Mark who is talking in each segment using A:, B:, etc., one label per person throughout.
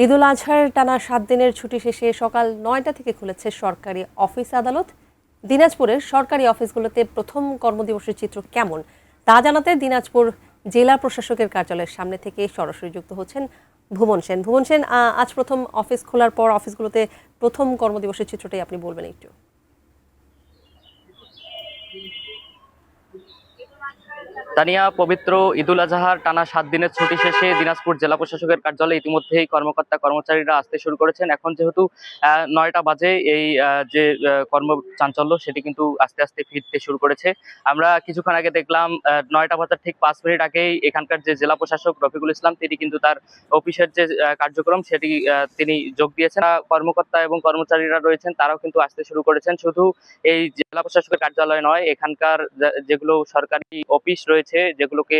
A: ঈদুল আজহার টানা ৭ দিনের ছুটি শেষে সকাল ৯টা থেকে খুলেছে সরকারি অফিস আদালত। দিনাজপুরের সরকারি অফিসগুলোতে প্রথম কর্মদিবসের চিত্র কেমন তা জানাতে দিনাজপুর জেলা প্রশাসকের কার্যালয়ের সামনে থেকে সরাসরি যুক্ত হচ্ছেন ভুবন সেন। ভুবন সেন, আজ প্রথম অফিস খোলার পর অফিসগুলোতে প্রথম কর্মদিবসের চিত্রটাই আপনি বলবেন একটু।
B: তানিয়া, পবিত্র ঈদুল আজহার টানা ৭ দিনের ছুটি শেষে দিনাজপুর জেলা প্রশাসকের কার্যালয়ে ইতিমধ্যেই কর্মকর্তা কর্মচারীরা আসতে শুরু করেছেন। এখন যেহেতু ৯টা বাজে, এই যে কর্মচাঞ্চল্য সেটি কিন্তু আস্তে আস্তে ফিরতে শুরু করেছে। আমরা কিছুক্ষণ আগে দেখলাম ৯টা বাজার ঠিক ৫ মিনিট আগেই এখানকার যে জেলা প্রশাসক রফিকুল ইসলাম তিনি কিন্তু তার অফিসের যে কার্যক্রম সেটি তিনি যোগ দিয়েছেন। কর্মকর্তা এবং কর্মচারীরা রয়েছেন তারাও কিন্তু আসতে শুরু করেছেন। শুধু এই জেলা প্রশাসকের কার্যালয় নয়, এখানকার যেগুলো সরকারি অফিস রয়েছে, যেগুলোকে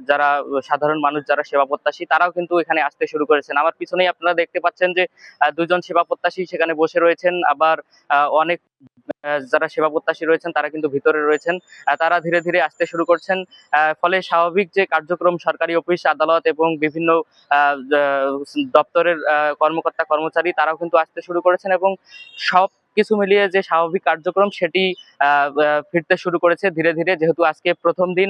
B: যারা সাধারণ মানুষ যারা সেবা প্রত্যাশী তারাও কিন্তু এখানে আসতে শুরু করেছেন। আমার পিছনেই আপনারা দেখতে পাচ্ছেন যে দুজন সেবা প্রত্যাশী সেখানে বসে রয়েছেন, আবার অনেক যারা সেবা প্রত্যাশী রয়েছেন তারা কিন্তু ভিতরে রয়েছেন। তারা ধীরে ধীরে আসতে শুরু করছেন। ফলে স্বাভাবিক যে কার্যক্রম সরকারি অফিস আদালত এবং বিভিন্ন দপ্তরের কর্মকর্তা কর্মচারী তারাও কিন্তু আসতে শুরু করেছেন এবং সব কিছু মিলিয়ে যে স্বাভাবিক কার্যক্রম সেটি ফিরতে শুরু করেছে ধীরে ধীরে। যেহেতু আজকে প্রথম দিন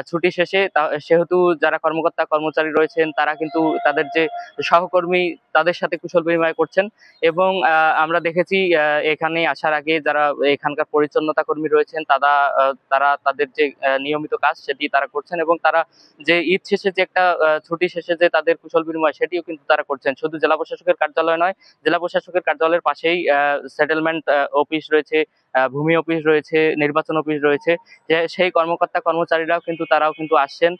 B: ছুটি শেষে, সেহেতু যারা কর্মকর্তা কর্মচারী রয়েছেন তারা কিন্তু তাদের যে সহকর্মী তাদের সাথে কুশল বিনিময় করছেন। এবং আমরা দেখেছি এখানে আসার আগে যারা এখানকার পরিচ্ছন্নতা কর্মী রয়েছেন তারা তাদের যে নিয়মিত কাজ সেটি তারা করছেন এবং তারা যে ঈদ শেষে যে একটা ছুটি শেষে যে তাদের কুশল বিনিময় সেটিও কিন্তু তারা করছেন। শুধু জেলা প্রশাসকের কার্যালয় নয়, জেলা প্রশাসকের কার্যালয়ের পাশেই সেটেলমেন্ট অফিস রয়েছে, ভূমি অফিস রয়েছে, নির্বাচন অফিস রয়েছে। যে সেই কর্মকর্তা কর্মচারীরাও কিন্তু তারাও কিন্তু আসছেন,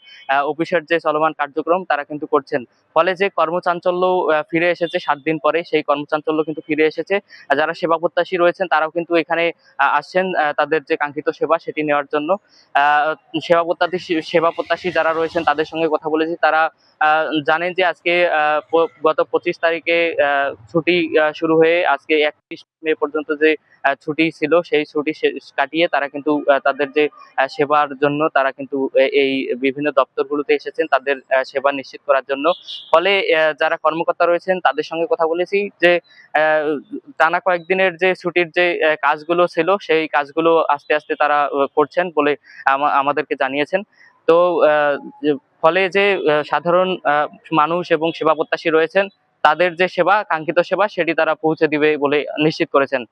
B: অফিসের যে চলমান কার্যক্রম তারা কিন্তু করছেন। ফলে যে কর্মচাঞ্চল্য ফিরে এসেছে ৭ দিন পরে, সেই কর্মচাঞ্চল্য কিন্তু ফিরে এসেছে। যারা সেবা প্রত্যাশী রয়েছেন তারাও কিন্তু এখানে আসছেন তাদের যে কাঙ্ক্ষিত সেবা সেটি নেওয়ার জন্য। আহ সেবা প্রত্যাশী যারা রয়েছেন তাদের সঙ্গে কথা বলেছি, তারা জানেন যে আজকে গত ২৫ তারিখে ছুটি শুরু হয়ে আজকে ৩১ মে পর্যন্ত যে ছুটি ছিল সেই ছুটি কাটিয়ে তারা কিন্তু তাদের যে সেবার জন্য তারা কিন্তু এই বিভিন্ন দপ্তরগুলোতে এসেছেন তাদের সেবা নিশ্চিত করার জন্য। ফলে যারা কর্মকর্তা রয়েছেন তাদের সঙ্গে কথা বলেছি যে টানা কয়েকদিনের যে ছুটির যে কাজগুলো ছিল সেই কাজগুলো আস্তে আস্তে তারা করছেন বলে আমাদেরকে জানিয়েছেন। তো ফলে যে সাধারণ মানুষ এবং সেবা প্রত্যাশী রয়েছেন তাদের যে সেবা কাঙ্ক্ষিত সেবা সেটি তারা পৌঁছে দিবে বলে নিশ্চিত করেছেন।